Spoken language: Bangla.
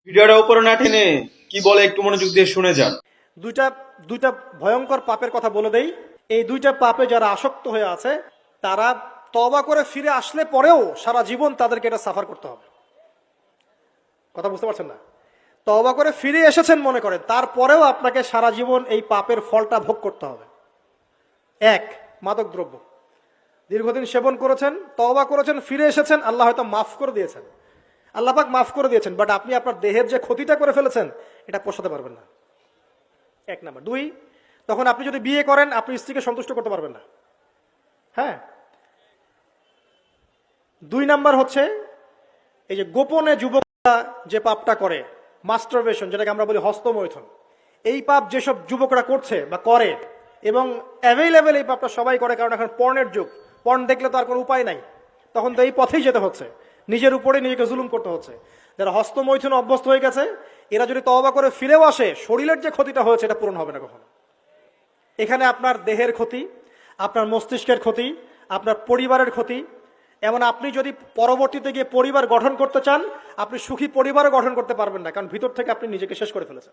ভিডিওটা উপরে না টেনে কি বলে একটু মনোযোগ দিয়ে শুনে যান। দুইটা দুইটা ভয়ঙ্কর পাপের কথা বলে দেই। এই দুইটা পাপে যারা আসক্ত হয়ে আছে তারা তওবা করে ফিরে আসলে পরেও সারা জীবন তাদেরকে এটা সাফার করতে হবে। কথা বুঝতে পারছেন না? তওবা করে ফিরে এসেছেন মনে করেন, তারপরেও আপনাকে সারা জীবন এই পাপের ফলটা ভোগ করতে হবে। এক, মাদক দ্রব্য দীর্ঘদিন সেবন করেছেন, তওবা করেছেন, ফিরে এসেছেন, আল্লাহ হয়তো মাফ করে দিয়েছেন, আল্লাহ পাক মাফ করে দিয়েছেন, বাট আপনি আপনার দেহের যে ক্ষতিটা করে ফেলেছেন এটা পোষাতে পারবেন না। এক নাম্বার। দুই, তখন আপনি যদি বিয়ে করেন আপনি স্ত্রীকে সন্তুষ্ট করতে পারবেন না। হ্যাঁ। দুই নাম্বার হচ্ছে এই যে গোপনে যুবকরা যে পাপটা করে, মাস্টারবেশন, যেটাকে আমরা বলি হস্তমৈথুন, এই পাপ যেসব যুবকরা করছে বা করে, এবং অ্যাভেলেবেল এই পাপটা সবাই করে, কারণ এখন পর্নের যুগ, পর্ন দেখলে তো আর কোনো উপায় নাই, তখন তো এই পথেই যেতে হচ্ছে, নিজের উপরে নিজেকে জুলুম করতে হচ্ছে। যারা হস্তমৈথুন অভ্যস্ত হয়ে গেছে এরা যদি তওবা করে ফিরেও আসে, শরীরের যে ক্ষতিটা হয়েছে এটা পূরণ হবে না কখনো। এখানে আপনার দেহের ক্ষতি, আপনার মস্তিষ্কের ক্ষতি, আপনার পরিবারের ক্ষতি, এমন আপনি যদি পরবর্তীতে গিয়ে পরিবার গঠন করতে চান, আপনি সুখী পরিবারও গঠন করতে পারবেন না, কারণ ভিতর থেকে আপনি নিজেকে শেষ করে ফেলেছেন।